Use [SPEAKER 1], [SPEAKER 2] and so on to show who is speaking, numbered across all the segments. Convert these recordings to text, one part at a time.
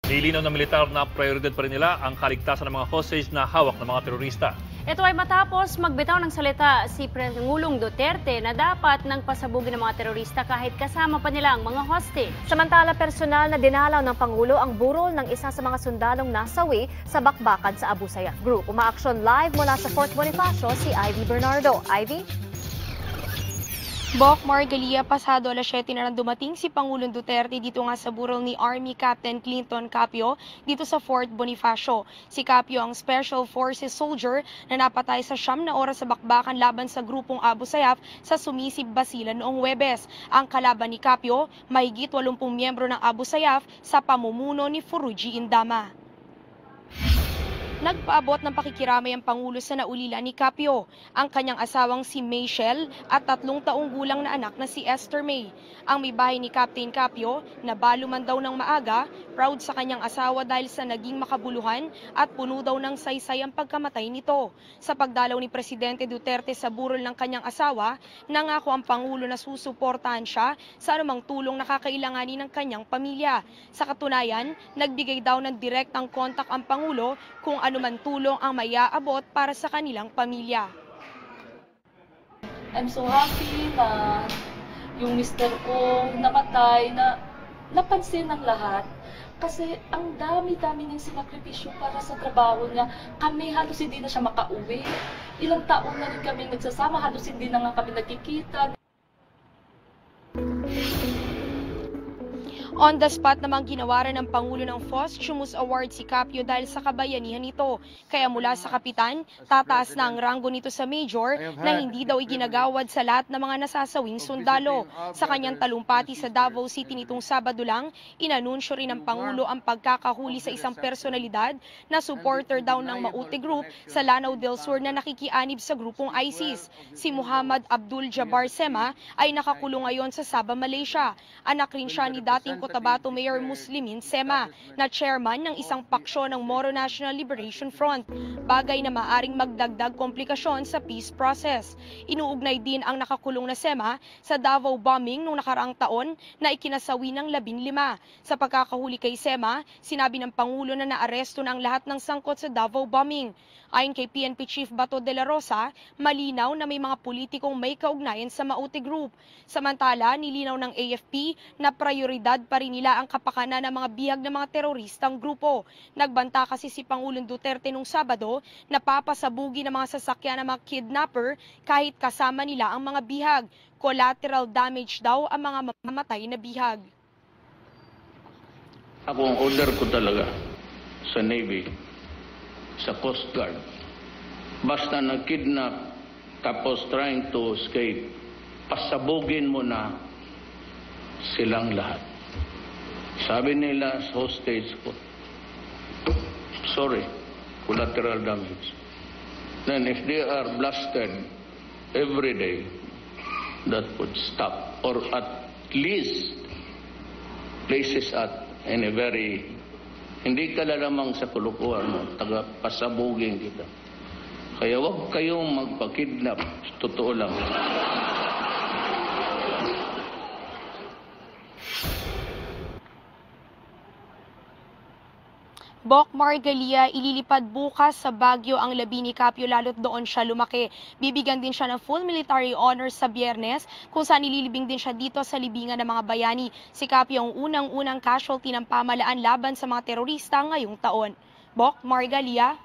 [SPEAKER 1] Nilinaw ng militar na prioridad pa rin nila ang kaligtasan ng mga hostage na hawak ng mga terorista.
[SPEAKER 2] Ito ay matapos magbitaw ng salita si Pangulong Duterte na dapat nang pasabugin ng mga terorista kahit kasama pa nila ang mga hostage.
[SPEAKER 3] Samantala, personal na dinalaw ng Pangulo ang burol ng isa sa mga sundalong nasawi sa bakbakan sa Abu Sayyaf Group. Umaaksyon live mula sa Fort Bonifacio si Ivy Bernardo. Ivy?
[SPEAKER 4] Bok Margalia, pasado alas 7 na dumating si Pangulong Duterte dito nga sa burol ni Army Captain Clinton Capio dito sa Fort Bonifacio. Si Capio ang Special Forces soldier na napatay sa 9 na oras sa bakbakan laban sa grupong Abu Sayyaf sa Sumisib, Basilan noong Huwebes. Ang kalaban ni Capio, mahigit 80 miyembro ng Abu Sayyaf sa pamumuno ni Furuji Indama. Nagpaabot ng pakikiramay ang Pangulo sa naulila ni Capio, ang kanyang asawang si Maychelle at 3 taong gulang na anak na si Esther May. Ang may bahay ni Captain Capio, nabalo man daw ng maaga, proud sa kanyang asawa dahil sa naging makabuluhan at puno daw ng saysay ang pagkamatay nito. Sa pagdalaw ni Presidente Duterte sa burol ng kanyang asawa, nangako ang Pangulo na susuportahan siya sa anumang tulong na kakailanganin ng kanyang pamilya. Sa katunayan, nagbigay daw ng direktang kontak ang Pangulo kung anuman tulong ang maiaabot para sa kanilang pamilya.
[SPEAKER 5] I'm so happy na yung mister ko namatay, na napansin ng lahat. Kasi ang dami-dami niyang sinakripisyo para sa trabaho niya. Kami halos hindi na siya makauwi. Ilang taon na rin kami nagsasama, halos hindi na nga kami nagkikita.
[SPEAKER 4] On the spot namang ginawaran ng Pangulo ng Posthumous Award si Capio dahil sa kabayanihan nito. Kaya mula sa kapitan, tataas na ang ranggo nito sa major na hindi daw iginagawad sa lahat ng mga nasasawing sundalo. Sa kanyang talumpati sa Davao City nitong Sabado lang, inanunsyo rin ng Pangulo ang pagkakahuli sa isang personalidad na supporter daw ng Maute Group sa Lanao del Sur na nakikianib sa grupong ISIS. Si Muhammad Abdul Jabbar Sema ay nakakulong ngayon sa Sabah, Malaysia. Anak rin siya ni dating Cotabato Mayor Muslimin Sema na chairman ng isang paksyon ng Moro National Liberation Front, bagay na maaring magdagdag komplikasyon sa peace process. Inuugnay din ang nakakulong na Sema sa Davao bombing noong nakaraang taon na ikinasawi ng 15. Sa pagkakahuli kay Sema, sinabi ng Pangulo na naaresto na ang lahat ng sangkot sa Davao bombing. Ayon kay PNP Chief Bato de la Rosa, malinaw na may mga politikong may kaugnayan sa Maute Group. Samantala, nilinaw ng AFP na prioridad pa rin nila ang kapakanan ng mga bihag ng mga teroristang grupo. Nagbanta kasi si Pangulong Duterte nung Sabado na papasabugi ng mga sasakyan ng mga kidnapper kahit kasama nila ang mga bihag. Collateral damage daw ang mga mamamatay na bihag.
[SPEAKER 6] Ako ang order ko talaga sa Navy, sa Coast Guard. Basta nag-kidnap tapos trying to escape, pasabugin mo na silang lahat. Sabi nila sa hostage ko, sorry, collateral damage. Then if they are blasted every day, that would stop. Or at least places at in a very, hindi ka lalamang sa kulukuhan mo, pasabugin kita. Kaya wag kayong magpakidnap, totoo lang.
[SPEAKER 4] Bok Margalia, ililipad bukas sa Baguio ang labi ni Capio lalo't doon siya lumaki. Bibigyan din siya ng full military honors sa Biyernes kung saan ililibing din siya dito sa libingan ng mga bayani. Si Capio ang unang-unang casualty ng pamalaan laban sa mga terorista ngayong taon. Bok Margalia.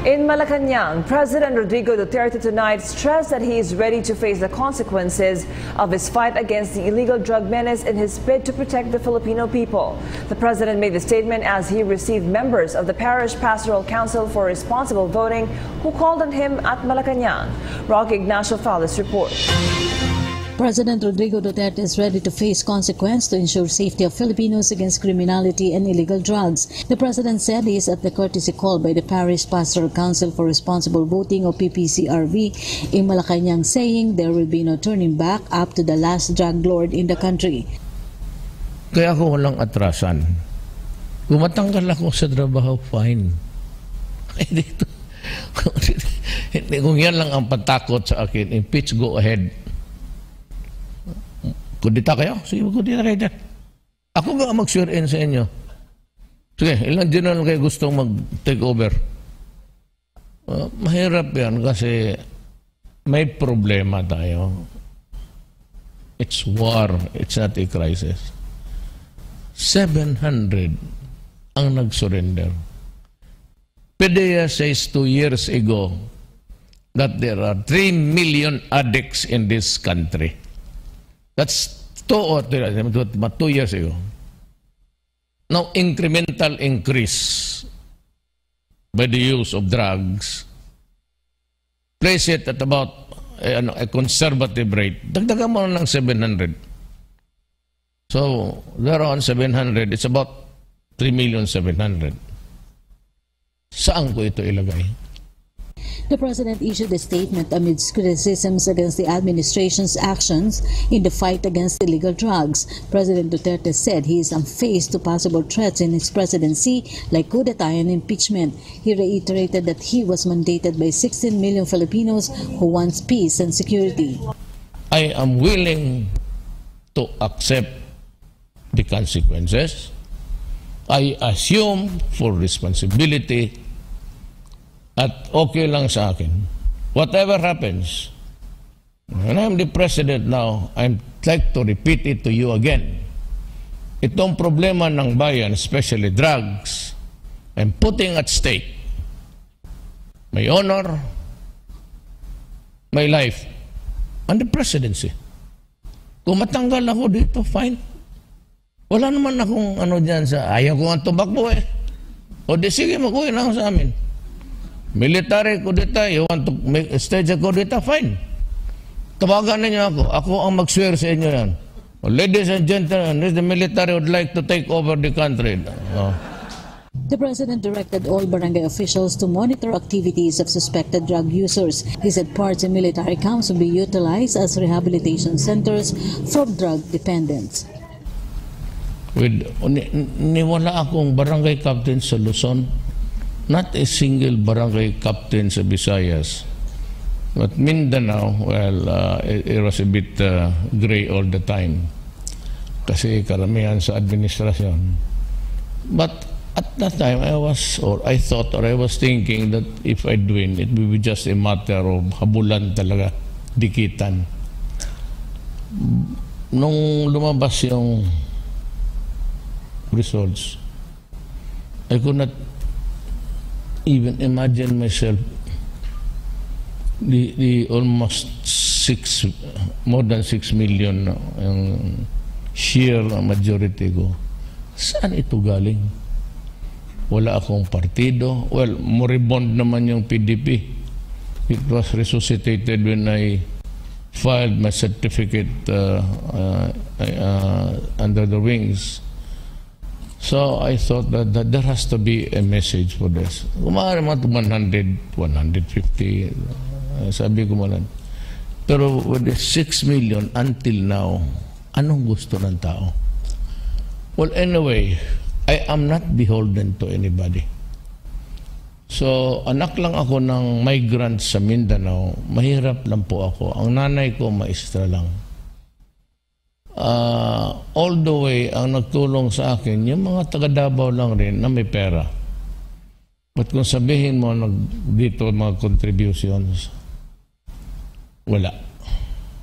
[SPEAKER 7] In Malacanang, President Rodrigo Duterte tonight stressed that he is ready to face the consequences of his fight against the illegal drug menace in his bid to protect the Filipino people. The president made the statement as he received members of the Parish Pastoral Council for Responsible Voting who called on him at Malacanang. Rocky Ignacio Fallis reports.
[SPEAKER 8] President Rodrigo Duterte is ready to face consequence to ensure safety of Filipinos against criminality and illegal drugs. The president said this at the courtesy call by the Parish Pastoral Council for Responsible Voting o PPCRV in Malacanang, saying there will be no turning back up to the last drug lord in the country.
[SPEAKER 9] Kaya ako walang atrasan. Kung matanggal ako sa trabaho, fine. Kung yan lang ang patakot sa akin, impeach, go ahead. Kudita kayo? Sige, kudita kayo dyan. Ako nga mag-swear in sa inyo. Sige, ilang general kayo gustong mag-take over? Mahirap yan kasi may problema tayo. It's war. It's not a crisis. 700 ang nag-surrender. PDEA says 2 years ago that there are 3 million addicts in this country. That's 2 years ago. Now, incremental increase by the use of drugs, place it at about a conservative rate. Dagdagan mo ng 700. So, there on 700, it's about 3,700,000. Saan ko ito ilagay?
[SPEAKER 8] The president issued a statement amidst criticisms against the administration's actions in the fight against illegal drugs. President Duterte said he is unfazed to possible threats in his presidency like coup d'etat and impeachment. He reiterated that he was mandated by 16 million Filipinos who wants peace and security.
[SPEAKER 9] I am willing to accept the consequences. I assume full responsibility. At okay lang sa akin. Whatever happens, when I'm the president now, I'd like to repeat it to you again. Itong problema ng bayan, especially drugs, I'm putting at stake my honor, my life, and the presidency. Kung matanggal ako dito, fine. Wala naman akong ano dyan sa ayaw ko ang tumakbo eh. O di sige, mag-uwi na ako sa amin. Military kudeta, you want to make a stage a kudeta, fine. Tawagan ninyo ako. Ako ang mag-swear sa inyo yan. Ladies and gentlemen, the military would like to take over the country.
[SPEAKER 8] The president directed all barangay officials to monitor activities of suspected drug users. He said parks and military camps will be utilized as rehabilitation centers for drug dependents.
[SPEAKER 9] Niwala akong barangay captain sa Luzon. Not a single barangay captain sa Visayas. But Mindanao, well, it was a bit gray all the time. Kasi karamihan sa administrasyon. But at that time, I was thinking that if I'd win, it would be just a matter of habulan talaga, dikitan. Nung lumabas yung results, I could not even imagine myself the almost more than 6 million yung sheer majority ko. Saan ito galing? Wala akong partido. Well, moribond naman yung PDP. It was resuscitated when I filed my certificate under the wings. So I thought that there has to be a message for this. Kumari mga 100, 150, sabi ko malan. Pero with the 6 million until now, anong gusto ng tao? Well, anyway, I am not beholden to anybody. So, anak lang ako ng migrant sa Mindanao. Mahirap lang po ako. Ang nanay ko, maestra lang. All the way, ang nagtulong sa akin, yung mga taga-Davao lang rin na may pera. But kung sabihin mo dito mga contributions, wala.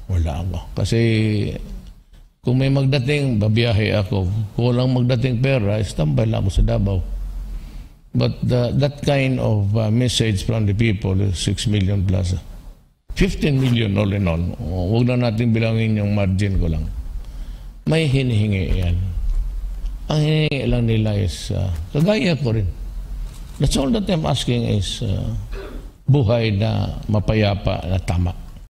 [SPEAKER 9] Wala ako. Kasi kung may magdating, babiyahe ako. Kung walang magdating pera, istambay lang ako sa Davao. But that kind of message from the people is 6 million plus. 15 million all in all. Huwag na natin bilangin yung margin ko lang. May hinihingi yan. Ang hinihingi lang nila is, kagaya ko rin. That's all that I'm asking is buhay na mapayapa na tama.